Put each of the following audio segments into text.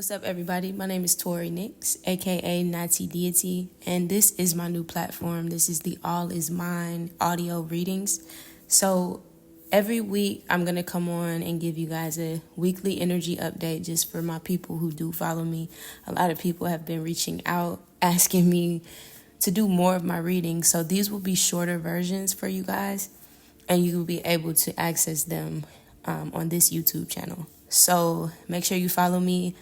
What's up, everybody? My name is Tori Nix, aka Natty Deity, and this is my new platform. This is the All Is Mine audio readings. So every week, I'm going to come on and give you guys a weekly energy update just for my people who do follow me. A lot of people have been reaching out, asking me to do more of my readings. So these will be shorter versions for you guys, and you will be able to access them on this YouTube channel. So make sure you follow me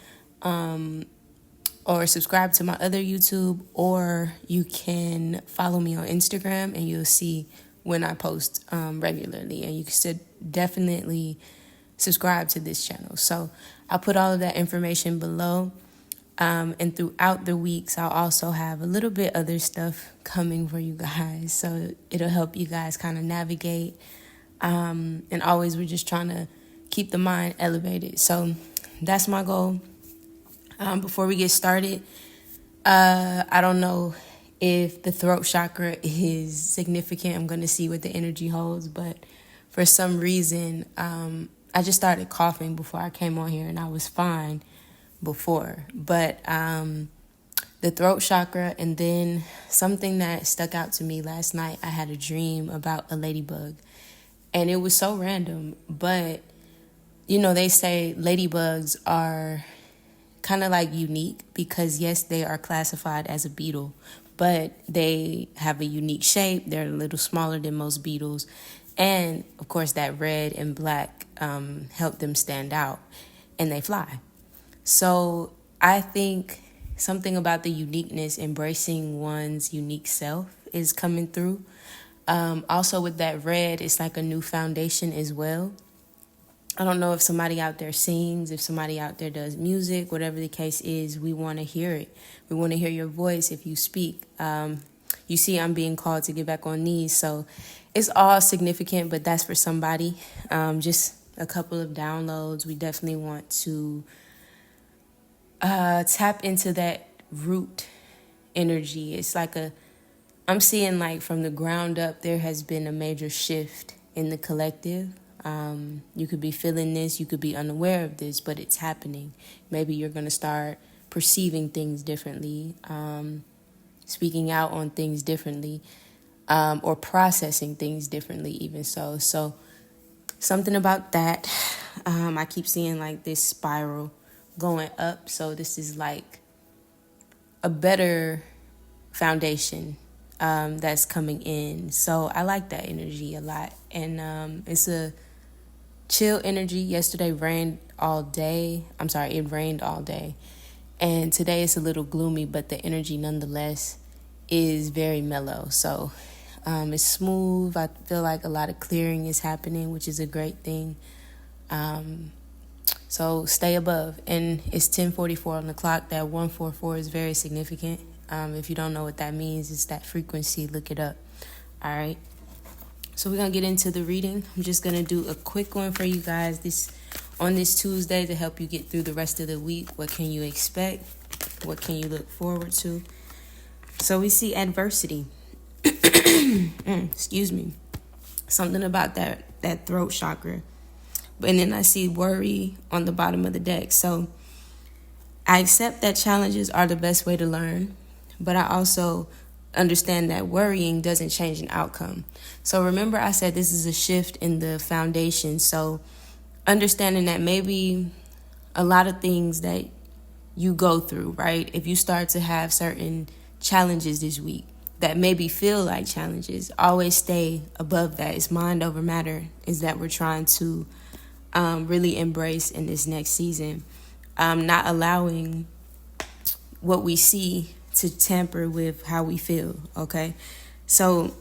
or subscribe to my other YouTube, or you can follow me on Instagram and you'll see when I post regularly, and you can still definitely subscribe to this channel. So I'll put all of that information below, and throughout the weeks I'll also have a little bit other stuff coming for you guys, so it'll help you guys kind of navigate, and always we're just trying to keep the mind elevated. So that's my goal. Before we get started, I don't know if the throat chakra is significant. I'm going to see what the energy holds, but for some reason, I just started coughing before I came on here, and I was fine before. But the throat chakra, and then something that stuck out to me last night, I had a dream about a ladybug, and it was so random, but you know, they say ladybugs are kind of like unique because, yes, they are classified as a beetle, but they have a unique shape. They're a little smaller than most beetles. And, of course, that red and black help them stand out, and they fly. So I think something about the uniqueness, embracing one's unique self, is coming through. Also, with that red, it's like a new foundation as well. I don't know if somebody out there sings, if somebody out there does music, whatever the case is, we want to hear it. We want to hear your voice if you speak. You see, I'm being called to get back on knees, so it's all significant, but that's for somebody. Just a couple of downloads. We definitely want to tap into that root energy. It's like I'm seeing like from the ground up, there has been a major shift in the collective. You could be feeling this, you could be unaware of this, but it's happening. Maybe you're going to start perceiving things differently, speaking out on things differently, or processing things differently even so. So something about that. I keep seeing like this spiral going up. So this is like a better foundation that's coming in. So I like that energy a lot. And it's a chill energy. Yesterday rained all day. It rained all day. And today it's a little gloomy, but the energy nonetheless is very mellow. So it's smooth. I feel like a lot of clearing is happening, which is a great thing. So stay above. And it's 10:44 on the clock. That 144 is very significant. If you don't know what that means, it's that frequency. Look it up. All right. So we're going to get into the reading. I'm just going to do a quick one for you guys on this Tuesday to help you get through the rest of the week. What can you expect? What can you look forward to? So we see adversity. Excuse me. Something about that throat chakra. And then I see worry on the bottom of the deck. So I accept that challenges are the best way to learn, but I also understand that worrying doesn't change an outcome. So remember, I said this is a shift in the foundation. So understanding that maybe a lot of things that you go through, right? If you start to have certain challenges this week that maybe feel like challenges, always stay above that. It's mind over matter is that we're trying to really embrace in this next season. Not allowing what we see to tamper with how we feel, okay? So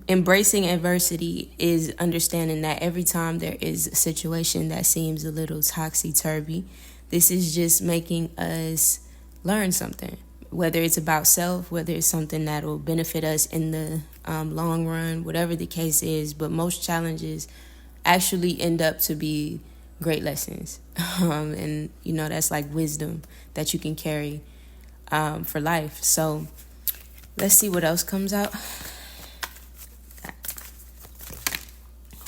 embracing adversity is understanding that every time there is a situation that seems a little topsy-turvy, this is just making us learn something, whether it's about self, whether it's something that will benefit us in the long run, whatever the case is. But most challenges actually end up to be great lessons. And, you know, that's like wisdom that you can carry for life. So let's see what else comes out.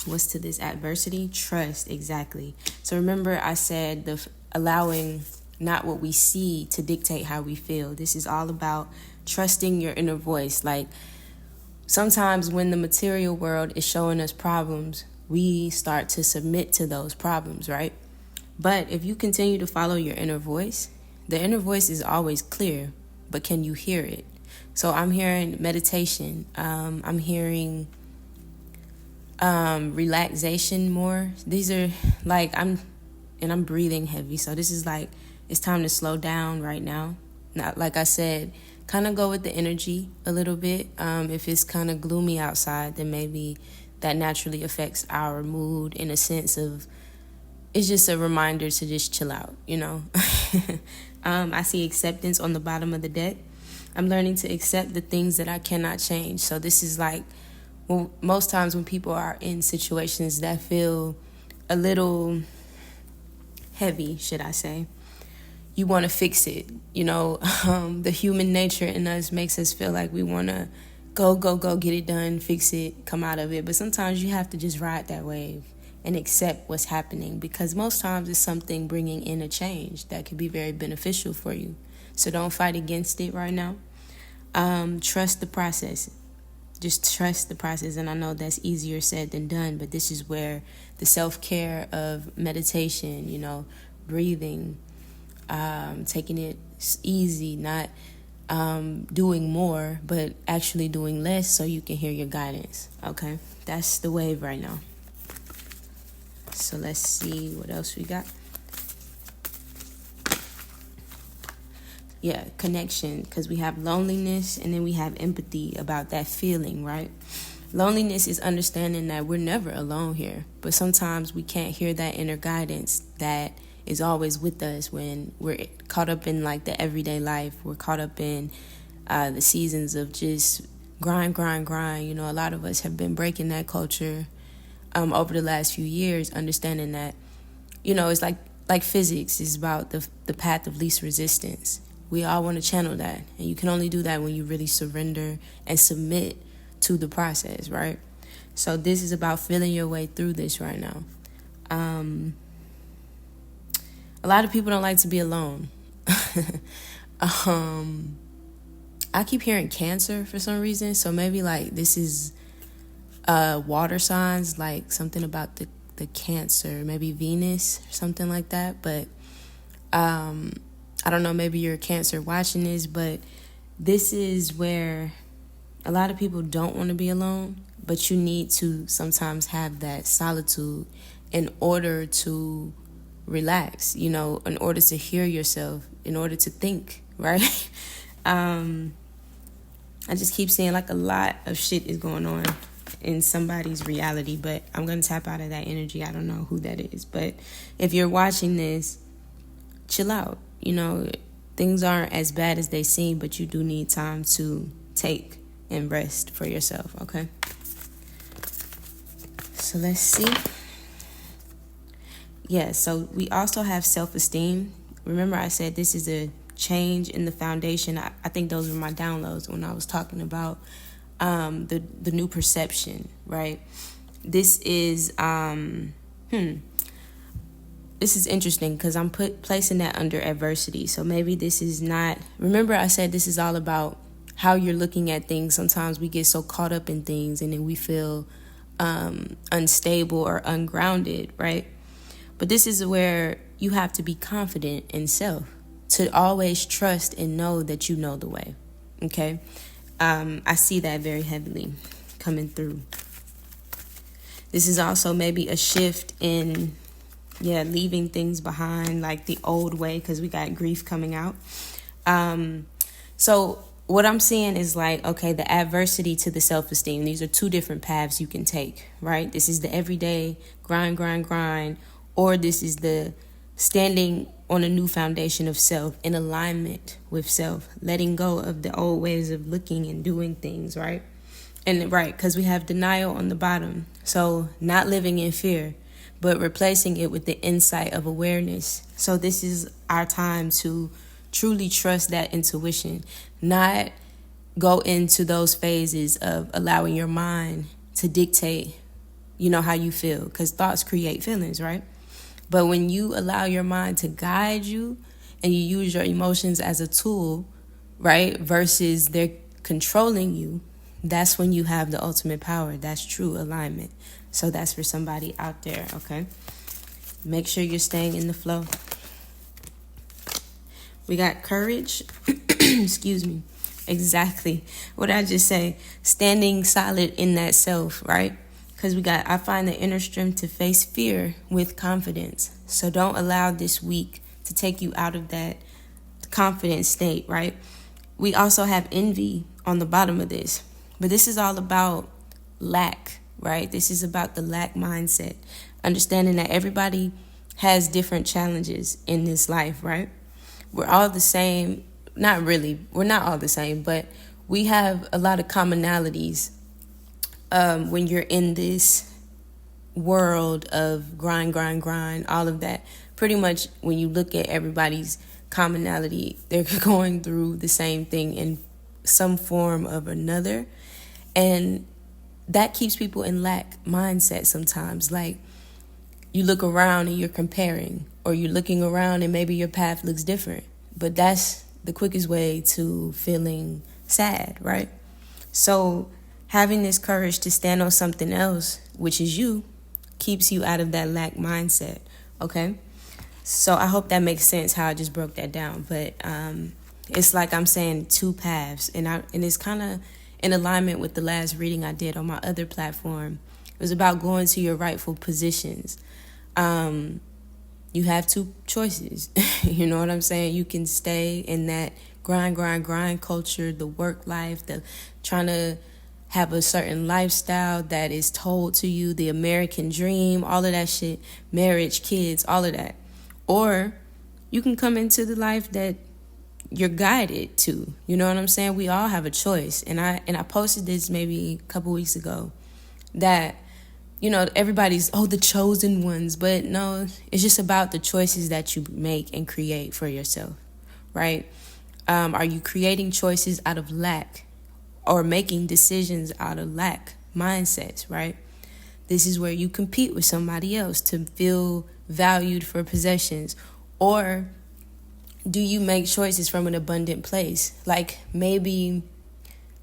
What's to this adversity? Trust, exactly. So remember I said allowing not what we see to dictate how we feel. This is all about trusting your inner voice. Like, sometimes when the material world is showing us problems, we start to submit to those problems, right? But if you continue to follow your inner voice, the inner voice is always clear, but can you hear it? So I'm hearing meditation. I'm hearing relaxation more. These are like, I'm breathing heavy. So this is like, it's time to slow down right now. Not, like I said, kind of go with the energy a little bit. If it's kind of gloomy outside, then maybe that naturally affects our mood in a sense of, it's just a reminder to just chill out, you know. I see acceptance on the bottom of the deck. I'm learning to accept the things that I cannot change. So this is like, well, most times when people are in situations that feel a little heavy, should I say, you want to fix it. You know, the human nature in us makes us feel like we want to go, get it done, fix it, come out of it. But sometimes you have to just ride that wave and accept what's happening, because most times it's something bringing in a change that could be very beneficial for you. So don't fight against it right now. Trust the process. Just trust the process. And I know that's easier said than done, but this is where the self-care of meditation, you know, breathing, taking it easy, not doing more, but actually doing less so you can hear your guidance. Okay, that's the wave right now. So let's see what else we got. Yeah, connection, because we have loneliness and then we have empathy about that feeling, right? Loneliness is understanding that we're never alone here, but sometimes we can't hear that inner guidance that is always with us when we're caught up in like the everyday life. We're caught up in the seasons of just grind. You know, a lot of us have been breaking that culture over the last few years, understanding that, you know, it's like physics is about the path of least resistance. We all want to channel that, and you can only do that when you really surrender and submit to the process, right? So this is about feeling your way through this right now. A lot of people don't like to be alone. I keep hearing Cancer for some reason, so maybe like this is water signs, like something about the Cancer, maybe Venus or something like that. But I don't know, maybe you're a Cancer watching this, but this is where a lot of people don't want to be alone, but you need to sometimes have that solitude in order to relax, you know, in order to hear yourself, in order to think, right? I just keep seeing like a lot of shit is going on in somebody's reality, but I'm going to tap out of that energy. I don't know who that is, but if you're watching this, chill out. You know, things aren't as bad as they seem, but you do need time to take and rest for yourself, okay? So let's see. Yeah, so we also have self-esteem. Remember I said this is a change in the foundation. I think those were my downloads when I was talking about the new perception, right? This is this is interesting because I'm placing that under adversity. So maybe this is not, remember I said this is all about how you're looking at things. Sometimes we get so caught up in things and then we feel unstable or ungrounded, right? But this is where you have to be confident in self, to always trust and know that you know the way, okay? I see that very heavily coming through. This is also maybe a shift in, leaving things behind, like the old way, because we got grief coming out. So what I'm seeing is like, okay, the adversity to the self-esteem. These are two different paths you can take, right? This is the everyday grind, or this is the standing on a new foundation of self, in alignment with self, letting go of the old ways of looking and doing things, right? And right, because we have denial on the bottom. So not living in fear, but replacing it with the insight of awareness. So this is our time to truly trust that intuition, not go into those phases of allowing your mind to dictate, how you feel, because thoughts create feelings, right? But when you allow your mind to guide you and you use your emotions as a tool, right, versus they're controlling you, that's when you have the ultimate power. That's true alignment. So that's for somebody out there, okay? Make sure you're staying in the flow. We got courage. Excuse me. Exactly what I just say. Standing solid in that self, right? Because I find the inner strength to face fear with confidence. So don't allow this week to take you out of that confident state, right? We also have envy on the bottom of this. But this is all about lack, right? This is about the lack mindset. Understanding that everybody has different challenges in this life, right? We're all the same. Not really. We're not all the same, but we have a lot of commonalities when you're in this world of grind, all of that. Pretty much when you look at everybody's commonality, they're going through the same thing in some form of another. And that keeps people in lack mindset sometimes. Like, you look around and you're comparing, or you're looking around and maybe your path looks different. But that's the quickest way to feeling sad, right? So having this courage to stand on something else, which is you, keeps you out of that lack mindset, okay? So I hope that makes sense how I just broke that down. But it's like I'm saying two paths, and it's kind of in alignment with the last reading I did on my other platform. It was about going to your rightful positions. You have two choices. You know what I'm saying? You can stay in that grind culture, the work life, the trying to have a certain lifestyle that is told to you, the American dream, all of that shit, marriage, kids, all of that. Or you can come into the life that you're guided to. You know what I'm saying? We all have a choice. And I posted this maybe a couple weeks ago that, you know, everybody's, the chosen ones. But no, it's just about the choices that you make and create for yourself, right? Are you creating choices out of lack or making decisions out of lack mindsets, right? This is where you compete with somebody else to feel valued for possessions. Or do you make choices from an abundant place? Like, maybe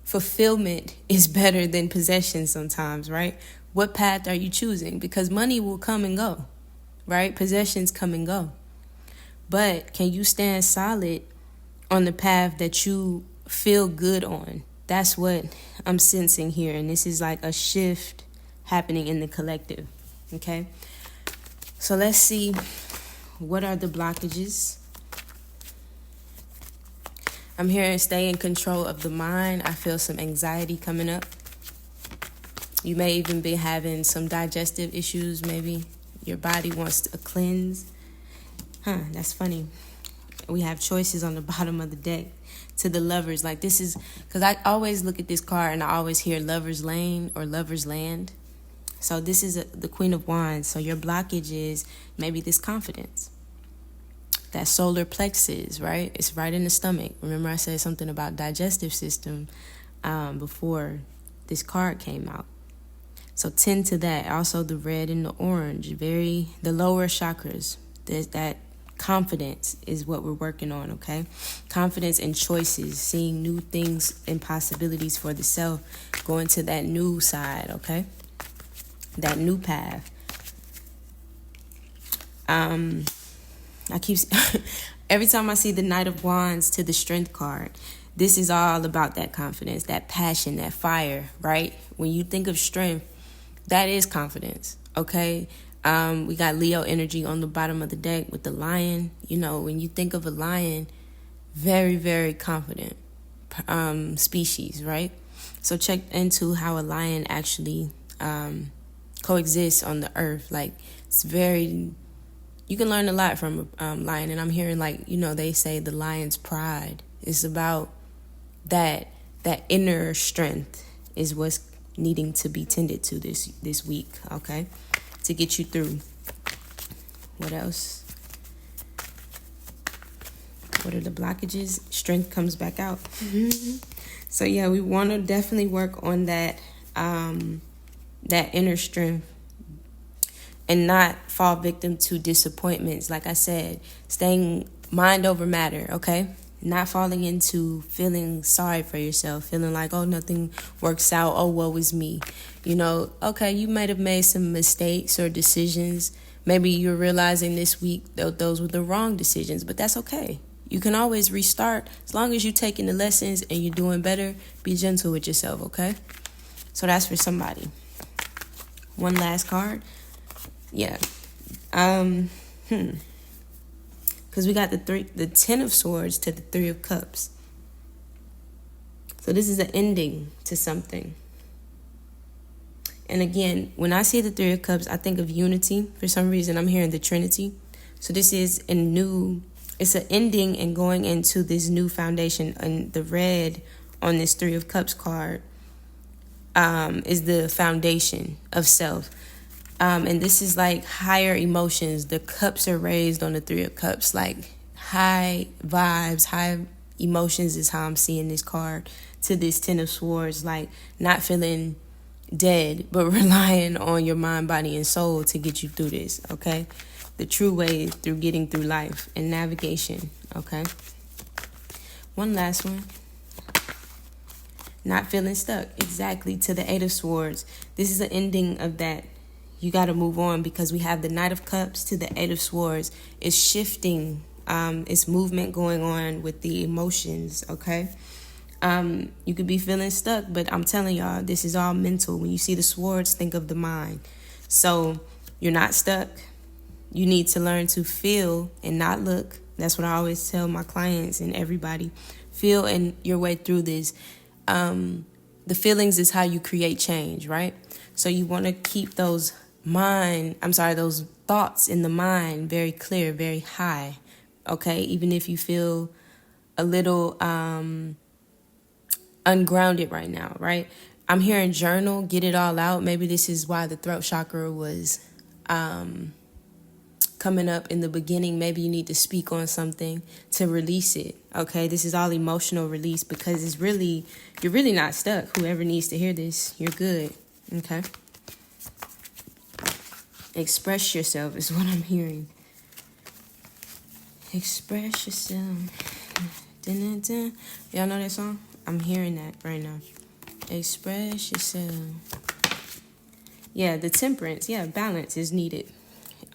fulfillment is better than possession sometimes, right? What path are you choosing? Because money will come and go, right? Possessions come and go. But can you stand solid on the path that you feel good on? That's what I'm sensing here. And this is like a shift happening in the collective, okay? So let's see, what are the blockages? I'm hearing stay in control of the mind. I feel some anxiety coming up. You may even be having some digestive issues. Maybe your body wants to cleanse. That's funny. We have choices on the bottom of the deck. To the lovers, like, this is, because I always look at this card and I always hear lover's lane or lover's land. So this is the Queen of Wands. So your blockage is maybe this confidence. That solar plexus, right? It's right in the stomach. Remember I said something about digestive system before this card came out. So tend to that. Also the red and the orange, the lower chakras. That confidence is what we're working on, okay? Confidence in choices, seeing new things and possibilities for the self, going to that new side, okay? That new path. I keep every time I see the Knight of Wands to the Strength card, this is all about that confidence, that passion, that fire, right? When you think of strength, that is confidence, okay? We got Leo energy on the bottom of the deck with the lion. You know, when you think of a lion, very, very confident species, right? So check into how a lion actually coexists on the earth. Like, it's very, you can learn a lot from a lion. And I'm hearing, like, you know, they say the lion's pride. It's about that inner strength is what's needing to be tended to this week, okay? To get you through. What else? What are the blockages? Strength comes back out. So yeah, we want to definitely work on that inner strength and not fall victim to disappointments. Like I said, staying mind over matter, okay? Not falling into feeling sorry for yourself, feeling like, oh, nothing works out, oh, woe is me. Okay, you might have made some mistakes or decisions. Maybe you're realizing this week that those were the wrong decisions, but that's okay. You can always restart. As long as you're taking the lessons and you're doing better, be gentle with yourself, okay? So that's for somebody. One last card. Yeah. Because we got the 10 of swords to the 3 of cups. So this is an ending to something. And again, when I see the 3 of cups, I think of unity. For some reason, I'm hearing the Trinity. So this is it's an ending and going into this new foundation. And the red on this 3 of cups card is the foundation of self. And this is like higher emotions. The cups are raised on the 3 of cups, like high vibes, high emotions is how I'm seeing this card, to this 10 of swords, like not feeling dead, but relying on your mind, body, and soul to get you through this, okay? The true way through getting through life and navigation, okay? One last one. Not feeling stuck, exactly, to the 8 of swords. This is the ending of that. You got to move on because we have the Knight of Cups to the 8 of Swords. It's shifting. It's movement going on with the emotions, okay? You could be feeling stuck, but I'm telling y'all, this is all mental. When you see the swords, think of the mind. So you're not stuck. You need to learn to feel and not look. That's what I always tell my clients and everybody. Feel and your way through this. The feelings is how you create change, right? So you want to keep those thoughts in the mind very clear, very high, okay? Even if you feel a little ungrounded right now, right? I'm hearing journal, get it all out. Maybe this is why the throat chakra was coming up in the beginning. Maybe you need to speak on something to release it, okay? This is all emotional release because you're really not stuck. Whoever needs to hear this, you're good, okay? Express yourself is what I'm hearing. Express yourself. Dun, dun, dun. Y'all know that song? I'm hearing that right now. Express yourself. Yeah, the temperance. Yeah, balance is needed.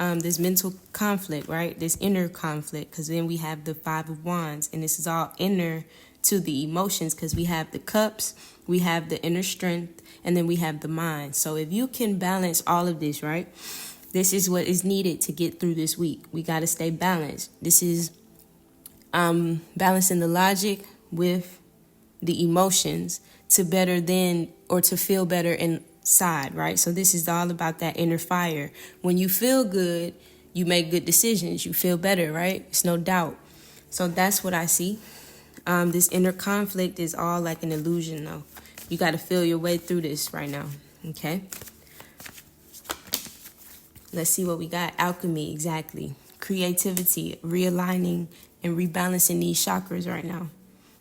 This mental conflict, right? This inner conflict, because then we have the 5 of Wands, and this is all inner to the emotions because we have the cups, we have the inner strength, and then we have the mind. So if you can balance all of this, right? This is what is needed to get through this week. We got to stay balanced. This is balancing the logic with the emotions to feel better inside, right? So this is all about that inner fire. When you feel good, you make good decisions. You feel better, right? It's no doubt. So that's what I see. This inner conflict is all like an illusion, though. You got to feel your way through this right now, okay? Let's see what we got. Alchemy, exactly. Creativity, realigning and rebalancing these chakras right now.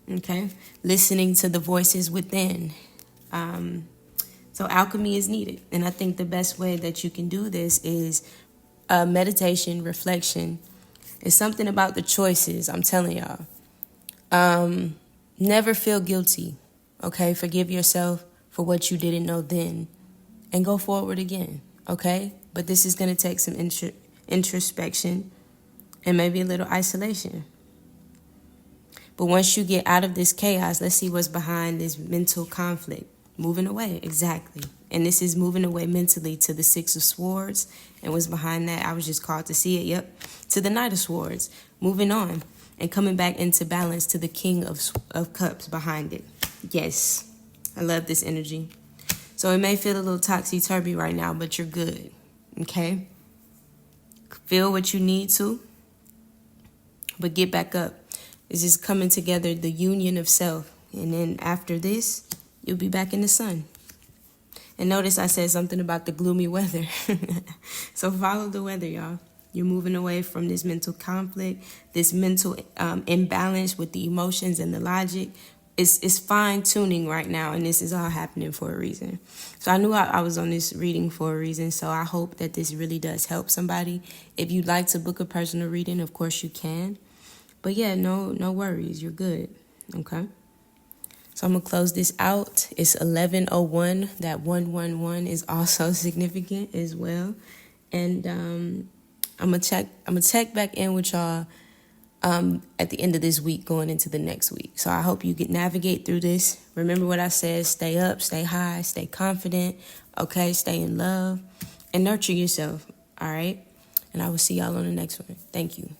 Okay? Listening to the voices within. So alchemy is needed. And I think the best way that you can do this is meditation, reflection. It's something about the choices, I'm telling y'all. Never feel guilty. Okay? Forgive yourself for what you didn't know then. And go forward again. Okay? But this is going to take some introspection and maybe a little isolation. But once you get out of this chaos, let's see what's behind this mental conflict. Moving away, exactly. And this is moving away mentally to the 6 of Swords. And what's behind that, I was just called to see it, yep. To the Knight of Swords. Moving on and coming back into balance to the King of Cups behind it. Yes, I love this energy. So it may feel a little topsy-turvy right now, but you're good. Okay? Feel what you need to, but get back up. It's just coming together, the union of self. And then after this, you'll be back in the sun. And notice I said something about the gloomy weather. So follow the weather, y'all. You're moving away from this mental conflict, this mental imbalance with the emotions and the logic. It's fine-tuning right now, and this is all happening for a reason. So I knew I was on this reading for a reason, so I hope that this really does help somebody. If you'd like to book a personal reading, of course you can. But yeah, no worries. You're good. Okay. So I'm gonna close this out. It's 11:01. That 111 is also significant as well. And I'm gonna check back in with y'all at the end of this week going into the next week. So I hope you can navigate through this. Remember what I said, stay up, stay high, stay confident, okay? Stay in love and nurture yourself, all right? And I will see y'all on the next one. Thank you.